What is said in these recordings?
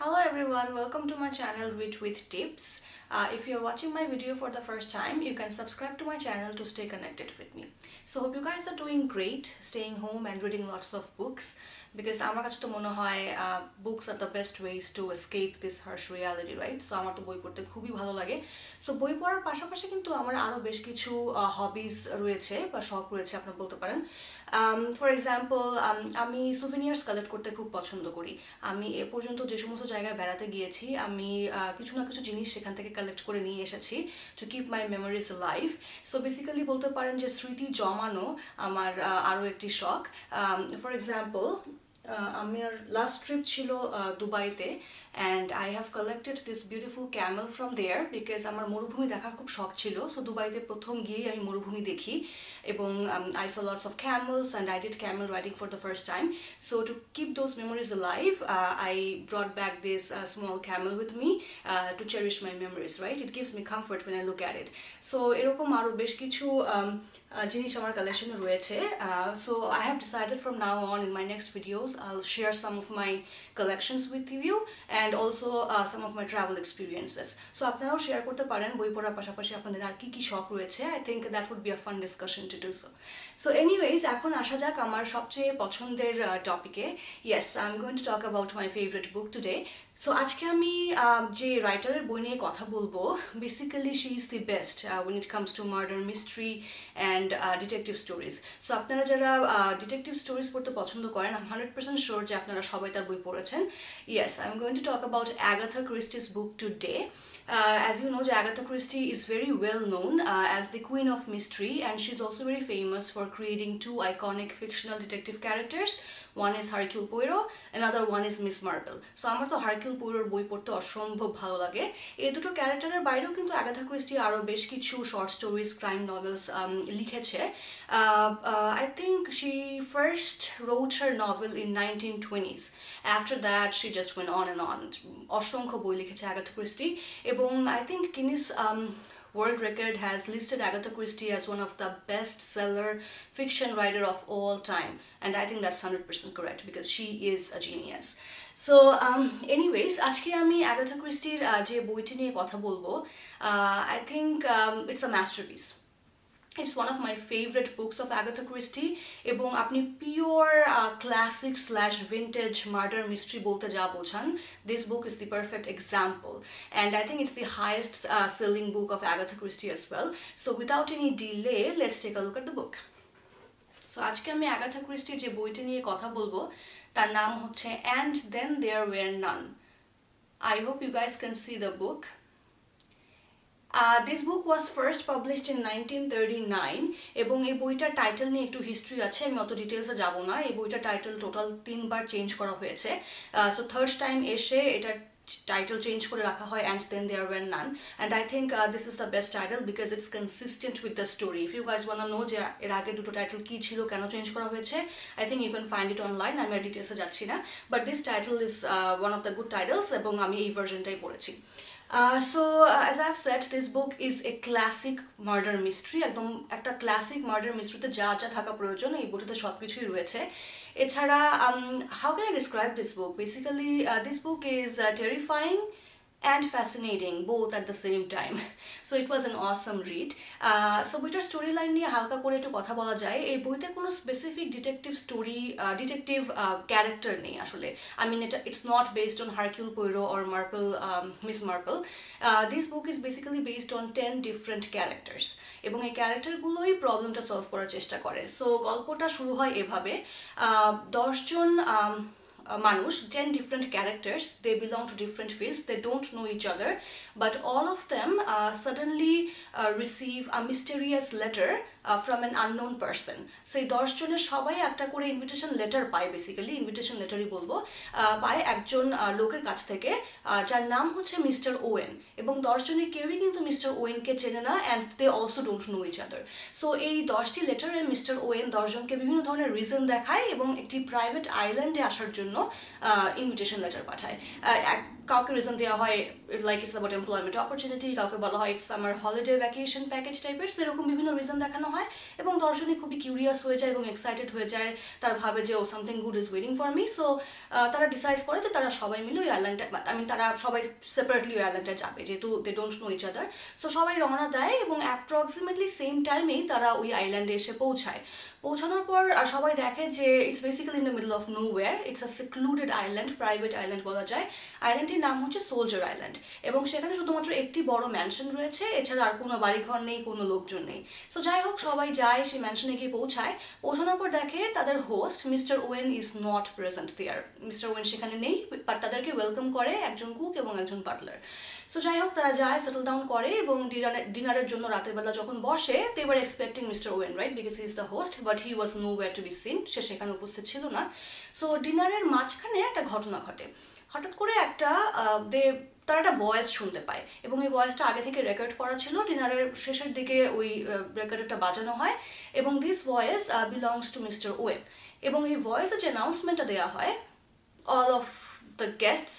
Hello everyone, welcome to my channel Read with Tips. If you're watching my video for the first time, you can subscribe to my channel to stay connected with me. So hope you guys are doing great, staying home and reading lots of books because আমার কাছে তো মনে হয় books are the best ways to escape this harsh reality, right? So আমার তো বই পড়তে খুবই ভালো লাগে। So বই পড়ার পাশাপাশি কিন্তু আমার আরো বেশ কিছু হবিজ রয়েছে বা শখ রয়েছে আপনি বলতে পারেন। ফর এক্সাম্পল আমি সুভেনিয়ার্স কালেক্ট করতে খুব পছন্দ করি। আমি এ পর্যন্ত যে সমস্ত জায়গায় বেড়াতে গিয়েছি আমি কিছু না কিছু জিনিস সেখান থেকে কালেক্ট করে নিয়ে এসেছি to keep my memories live. So basically বলতে পারেন যে স্মৃতি জমানো আমার আরও একটি শখ। ফর এক্সাম্পল আমার লাস্ট ট্রিপ ছিল দুবাইতে and I have collected this beautiful camel from there because আমার মরুভূমি দেখার খুব শখ ছিল। সো দুবাইতে প্রথম গিয়েই আমি মরুভূমি দেখি এবং I saw lots of camels and I did camel riding for the first time. So to keep those memories live I brought back this small camel with me to cherish my memories, right? It gives me comfort when I look at it. So এরকম আরও বেশ কিছু জিনিস আমার কালেকশনে রয়েছে। So I have decided from now on in my next videos I will share some of my collections with you and also some of my travel experiences. So আপনারাও share করতে পারেন বই পড়ার পাশাপাশি আপনাদের আর কী কী শখ রয়েছে। I think that would be a fun discussion to do so. So anyways এখন আসা যাক আমার সবচেয়ে পছন্দের টপিকে। Yes, I am going to talk about my favourite book today. So আজকে আমি যে রাইটারের বই নিয়ে কথা বলবো, basically she is the best when it comes to murder mystery and detective stories. So আপনারা যারা ডিটেকটিভ স্টোরিজ পড়তে পছন্দ করেন, আই এম 100% শিওর যে আপনারা সবাই তার বই পড়েছেন। Yes, I am going to talk about Agatha Christie's book today. As you know, Agatha Christie is very well known as the Queen of Mystery, and she's also very famous for creating two iconic fictional detective characters. One is Hercule Poirot, another one is Miss Marple. So আমার তো Hercule Poirot বই পড়তে অসম্ভব ভালো লাগে। এই দুটো ক্যারেক্টারের বাইরেও কিন্তু Agatha Christie আরও বেশ কিছু শর্ট স্টোরিজ, ক্রাইম নভেলস লিখেছে। I think she first wrote her novel in 1920s. After that, she just went on and on. অসংখ্য বই লিখেছে Agatha Christie এবং I think Guinness World Record has listed Agatha Christie as one of the best-seller fiction writer of all time, and I think that's 100% correct because she is a genius. So anyways, আজকে আমি Agatha Christieর যে বইটি নিয়ে কথা বলবো, I think it's a masterpiece. It's one of my favorite books of Agatha Christie এবং আপনি pure classic slash vintage murder mystery বলতে যা বোঝান, this book is the perfect example, and I think it's the highest selling book of Agatha Christie as well. So without any delay, let's take a look at the book. So আজকে আমি Agatha Christieর যে বইটি নিয়ে কথা বলবো তার নাম হচ্ছে And Then There Were None. I hope you guys can see the book. This book was first published in 1939 এবং এই বইটার টাইটেল নিয়ে একটু হিস্ট্রি আছে, আমি অত ডিটেলসে যাব না। এই বইটার টাইটেল টোটাল 3বার চেঞ্জ করা হয়েছে। সো থার্ড টাইম এসে এটার টাইটেল চেঞ্জ করে রাখা হয় And Then There Were None, and I think this is the best title because it's consistent with the story. If you guys want to know যে এর আগে দুটো টাইটেল কি ছিল, কেন চেঞ্জ করা হয়েছে, I think you can find it online. আমি আর ডিটেলসে যাচ্ছি না, but this title is one of the good titles এবং আমি এই ভার্সনটাই পড়েছি। So as I've said, this book is a classic murder mystery. একদম একটা ক্লাসিক মার্ডার মিস্ট্রিতে যা যা থাকা প্রয়োজন এই বইটাতে সব কিছুই রয়েছে। এছাড়া how can I describe this book? Basically, this book is terrifying and fascinating both at the same time. So it was an awesome read. So বইটার স্টোরি লাইন নিয়ে হালকা করে একটু কথা বলা যায়। এই বইতে কোনো specific detective story, detective character নেই আসলে। I mean, it's not based on Hercule Poirot or Marple, Miss Marple. This book is basically based on 10 different characters এবং এই ক্যারেক্টারগুলোই প্রবলেমটা সলভ করার চেষ্টা করে। সো গল্পটা শুরু হয় এভাবে, 10 জন মানুষ, 10 different characters, they belong to different fields, they don't know each other, but all of them suddenly receive a mysterious letter from an unknown person. সেই 10 জনের সবাই একটা করে ইনভিটেশন লেটার পায়, বেসিক্যালি ইনভিটেশন লেটারই বলবো, পায় একজন লোকের কাছ থেকে যার নাম হচ্ছে মিস্টার ওয়েন, এবং 10 জনের কেউই কিন্তু মিস্টার ওয়েনকে চেনে না, and they also don't know each other. So এই 10টি লেটারে মিস্টার ওয়েন 10 জনকে বিভিন্ন ধরনের রিজন দেখায় এবং একটি প্রাইভেট আইল্যান্ডে আসার জন্য ইনভিটেশন লেটার পাঠায়। কাউকে রিজন দেওয়া হয় like it's about employment opportunity, কাউকে বলা হয় it's summer holiday vacation package টাইপের, সেরকম বিভিন্ন রিজন দেখানো হয় এবং দর্শনই খুবই কিউরিয়াস হয়ে যায় এবং এক্সাইটেড হয়ে যায়, তারা ভাবে যে ও something good is waiting for me. So তারা ডিসাইড করে যে তারা সবাই মিলে ওই আইল্যান্ডটা, তারা সবাই সেপারেটলি ওই আইল্যান্ডে যাবে, যেহেতু they don't know each other. So সবাই রওনা দেয় এবং অ্যাপ্রক্সিমেটলি সেম টাইমেই তারা ওই আইল্যান্ডে এসে পৌঁছায়। পৌঁছানোর পর সবাই দেখে যে it's basically in the middle of nowhere, it's a secluded island, private island বলা যায়। আইল্যান্ডটির নাম হচ্ছে সোলজার আইল্যান্ড এবং সেখানে শুধুমাত্র একটি বড় ম্যানশন রয়েছে, এছাড়া আর কোনো বাড়িঘর নেই, কোনো লোকজন নেই। সো যাই হোক, সবাই যায়, সেই ম্যানশনে গিয়ে পৌঁছায়। পৌঁছানোর পর দেখে তাদের host mister Owen is not present there, mister Owen সেখানে নেই, বাট তাদেরকে ওয়েলকাম করে একজন কুক এবং একজন বাটলার। সো যাই হোক, তারা যায়, সেটেল ডাউন করে এবং ডিনারের জন্য রাতের বেলা যখন বসে, they were expecting Mister Owen, right, because he is the host, but he was nowhere to be seen, সে সেখানে উপস্থিত ছিল না। সো ডিনারের মাঝখানে একটা ঘটনা ঘটে। হঠাৎ করে তারা একটা ভয়েস শুনতে পায় এবং এই ভয়েসটা আগে থেকে রেকর্ড করা ছিল। ডিনারের শেষের দিকে ওই রেকর্ডটা বাজানো হয় এবং this voice belongs to mister Owen. এবং এই ভয়েসে যে অ্যানাউন্সমেন্টটা দেওয়া হয়, all of the guests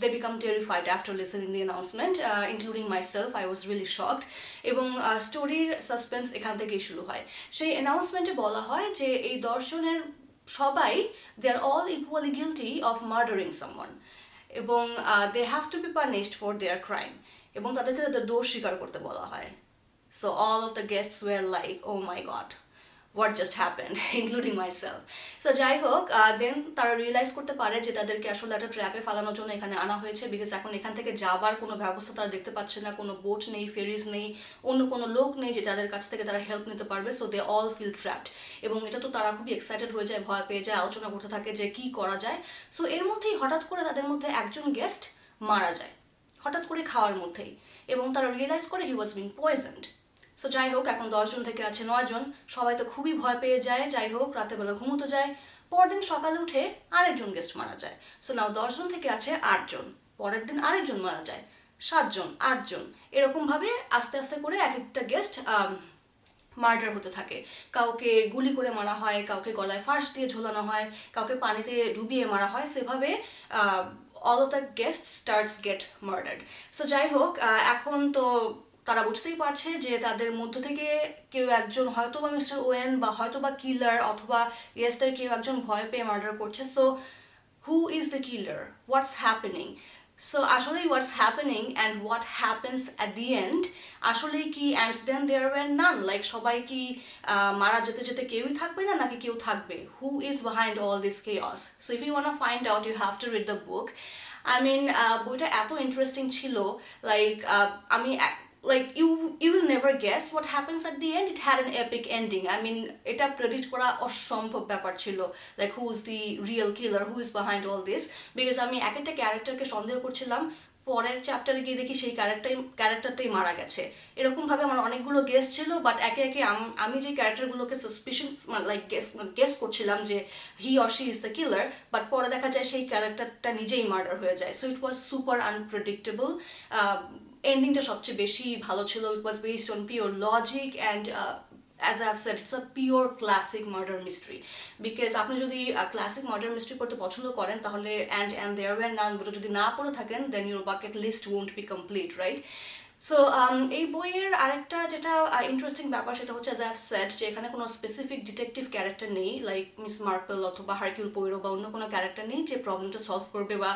they become terrified after listening the announcement, including myself. I was really shocked এবং স্টোরির সাসপেন্স এখান থেকেই শুরু হয়। সেই অ্যানাউন্সমেন্টে বলা হয় যে এই দর্শনের সবাই they are all equally guilty of murdering someone এবং they have to be punished for their crime এবং তাদেরকে তাদের দোষ স্বীকার করতে বলা হয়। So all of the guests were like, oh my god, what just happened, including myself. So যাই হোক, দেন তারা রিয়েলাইজ করতে পারে যে তাদেরকে আসলে একটা ট্র্যাপে ফালানোর জন্য এখানে আনা হয়েছে, বিকজ এখন এখান থেকে যাবার কোনো ব্যবস্থা তারা দেখতে পাচ্ছে না, কোনো বোট নেই, ফেরিজ নেই, অন্য কোনো লোক নেই যে যাদের কাছ থেকে তারা হেল্প নিতে পারবে। So they all feel trapped এবং এটা তো তারা খুবই এক্সাইটেড হয়ে যায়, ভয় পেয়ে যায়, আলোচনা করতে থাকে যে কি করা যায়। সো এর মধ্যেই হঠাৎ করে তাদের মধ্যে একজন গেস্ট মারা যায়, হঠাৎ করে খাওয়ার মধ্যেই, এবং তারা রিয়েলাইজ করে হি ওয়াজ বিং পয়জনড। সো যাই হোক, এখন 10 জন থেকে আছে 9 জন, সবাই তো খুবই ভয় পেয়ে যায়। যাই হোক, রাতেবেলা ঘুমোতে যায়, পরদিন সকালে উঠে আরেকজন গেস্ট মারা যায়। সো নাও 10 জন থেকে আছে 8 জন, পরের দিন আরেকজন মারা যায়, 7 জন, 8 জন, এরকমভাবে আস্তে আস্তে করে এক একটা গেস্ট মার্ডার হতে থাকে। কাউকে গুলি করে মারা হয়, কাউকে গলায় ফাঁস দিয়ে ঝোলানো হয়, কাউকে পানিতে ডুবিয়ে মারা হয়, সেভাবে all of the guests starts get murdered. So যাই হোক, এখন তো তারা বুঝতেই পারছে যে তাদের মধ্য থেকে কেউ একজন হয়তো বা মিস্টার ওয়েন বা হয়তো বা কিলার, অথবা গেস্টদের কেউ একজন ভয় পেয়ে মার্ডার করছে। So who is the killer, what's happening? So আসলেই what's happening and what happens at the end আসলেই কি, and then there were none, like সবাই কি মারা যেতে যেতে কেউই থাকবে না নাকি কেউ থাকবে? Who is behind all this chaos? So if you want to find out, you have to read the book. I mean, বইটা এত ইন্টারেস্টিং ছিল, লাইক আমি like you will never guess what happens at the end. It had an epic ending. I mean, এটা predict করা অসম্ভব ব্যাপার ছিল, like who is the real killer, who is behind all this, because আমি এক একটা ক্যারেক্টারকে সন্দেহ করছিলাম, পরের চ্যাপ্টারে গিয়ে দেখি সেই ক্যারেক্টারটাই মারা গেছে। এরকমভাবে আমার অনেকগুলো গেস ছিল, বাট একে একে আমি যে ক্যারেক্টারগুলোকে সাসপিশন লাইক গেস করছিলাম যে he or she is the killer, but পরে দেখা যায় সেই ক্যারেক্টারটা নিজেই মার্ডার হয়ে যায়। So it was super unpredictable. এন্ডিংটা সবচেয়ে বেশি ভালো ছিল। It was based on pure logic and as I have said, it's a pure classic murder mystery. Because আপনি যদি classic murder mystery পড়তে পছন্দ করেন, তাহলে and there were none বইটা যদি না পড়ে থাকেন, then your bucket list won't be complete, right? So এই বইয়ের আরেকটা যেটা ইন্টারেস্টিং ব্যাপার, সেটা হচ্ছে as I have said, যে এখানে কোনো স্পেসিফিক ডিটেকটিভ ক্যারেক্টার নেই, লাইক মিস মার্পল অথবা হারকিউল পোয়ারো বা অন্য কোনো ক্যারেক্টার নেই যে প্রবলেমটা সলভ করবে বা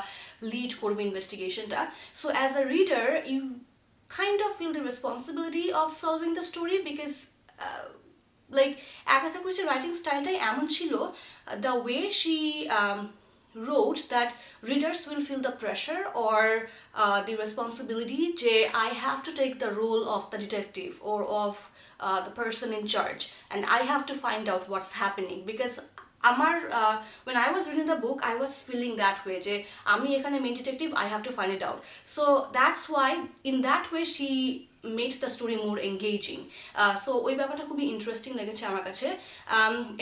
লিড করবে ইনভেস্টিগেশনটা। So as a reader you kind of feel the responsibility of solving the story, because like Agatha Christie's writing স্টাইলটাই এমন ছিল, the way she wrote that readers will feel the pressure or the responsibility যে I have to take the role of the detective or of the person in charge and I have to find out what's happening, because আমার when I was reading the book I was feeling that way যে আমি এখানে main detective, I have to find it out. So that's why in that way she made the story more engaging. So ওই ব্যাপারটা খুবই interesting লেগেছে আমার কাছে.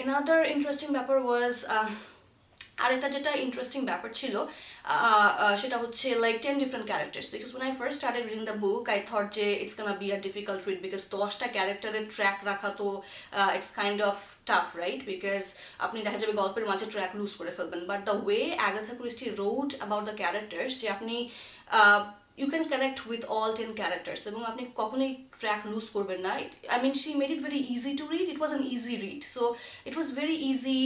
Another interesting ব্যাপার was আর এটা যেটা ইন্টারেস্টিং ব্যাপার ছিল সেটা হচ্ছে like 10 different characters, because when I first started reading the book I thought যে it's gonna be a difficult read because 10টা ক্যারেক্টারের ট্র্যাক রাখা তো it's kind of tough, right? Because আপনি দেখা যাবে গল্পের মাঝে ট্র্যাক লুজ করে ফেলবেন, but the way Agatha Christie wrote about the characters যে আপনি you can connect with all 10 characters এবং আপনি কখনোই ট্র্যাক লুজ করবেন না। I mean she made it very easy to read. It was an easy read, so it was very easy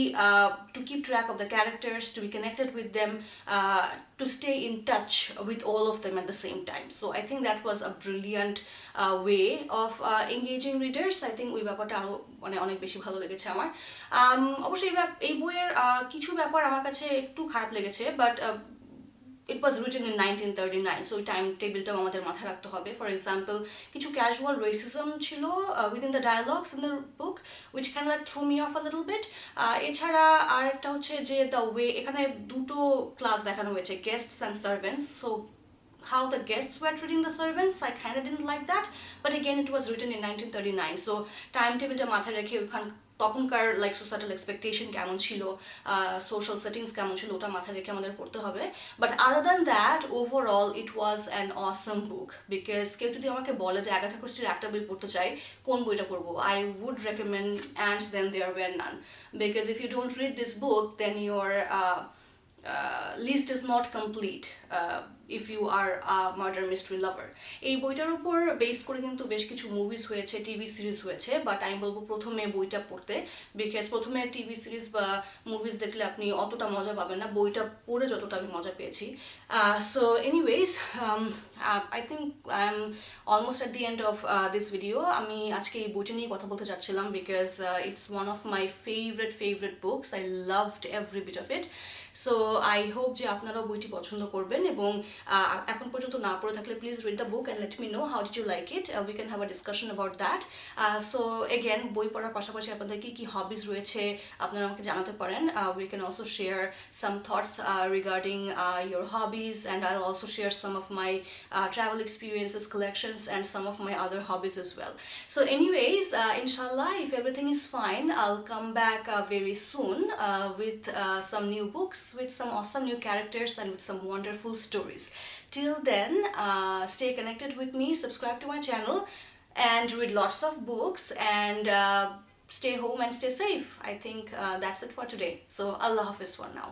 to keep track of the characters, to be connected with them, to stay in touch with all of them at the same time. So I think that was a brilliant way of engaging readers. I think ওই ব্যাপারটা আরও মানে অনেক বেশি ভালো লেগেছে আমার। অবশ্যই এই বইয়ের কিছু ব্যাপার আমার কাছে একটু খারাপ লেগেছে, but it was written in 1939, so time tableটাও আমাদের মাথায় রাখতে হবে। For example, কিছু casual racism ছিল within the dialogues in the book, which kind of like threw me off a little bit. এছাড়া আরেকটা হচ্ছে যে the way এখানে দুটো ক্লাস দেখানো হয়েছে, guests and servants, so how the guests were treating the servants I kind of didn't like that, but again it was written in 1939, so টাইমটেবিলটা মাথায় রেখে ওখান তখনকার লাইক সোসাইটাল এক্সপেকটেশন কেমন ছিল, সোশ্যাল সেটিংস কেমন ছিল, ওটা মাথায় রেখে আমাদের পড়তে হবে। But other than that overall it was an Assam book, because কেউ যদি আমাকে বলে যে আগাথা ক্রিস্টির একটা বই পড়তে চাই, কোন বইটা পড়বো, I would recommend and then there were none, because if you don't read this book then your list is not complete if you are a murder mystery lover. এই বইটার উপর বেস করে কিন্তু বেশ কিছু মুভিজ হয়েছে, টিভি সিরিজ হয়েছে, but আমি বলবো প্রথমে বইটা পড়তে, বিকজ প্রথমে টিভি সিরিজ বা মুভিজ দেখলে আপনি অতটা মজা পাবেন না, বইটা পড়ে যতটা আমি মজা পেয়েছি। So anyways I think I am almost at the end of this video. আমি আজকে এই বইটা নিয়ে কথা বলতে চাচ্ছিলাম, because it's one of my favourite books, I loved every bit of it. So I hope যে আপনারাও বইটি পছন্দ করবেন, এবং এখন পর্যন্ত না পড়ে থাকলে please read the book and let me know how did you like it, we can have a discussion about that. So again বই পড়ার পাশাপাশি আপনাদের কী কী হবিজ রয়েছে আপনারা আমাকে জানাতে পারেন। We can also share some thoughts regarding your hobbies, and I'll also share some of my travel experiences, collections, and some of my other hobbies as well. So anyways, inshallah, if everything is fine, I'll come back very soon with some new books, with some awesome new characters, and with some wonderful stories. Till then, stay connected with me, subscribe to my channel, and read lots of books, and stay home and stay safe. I think that's it for today. So Allah Hafiz for now.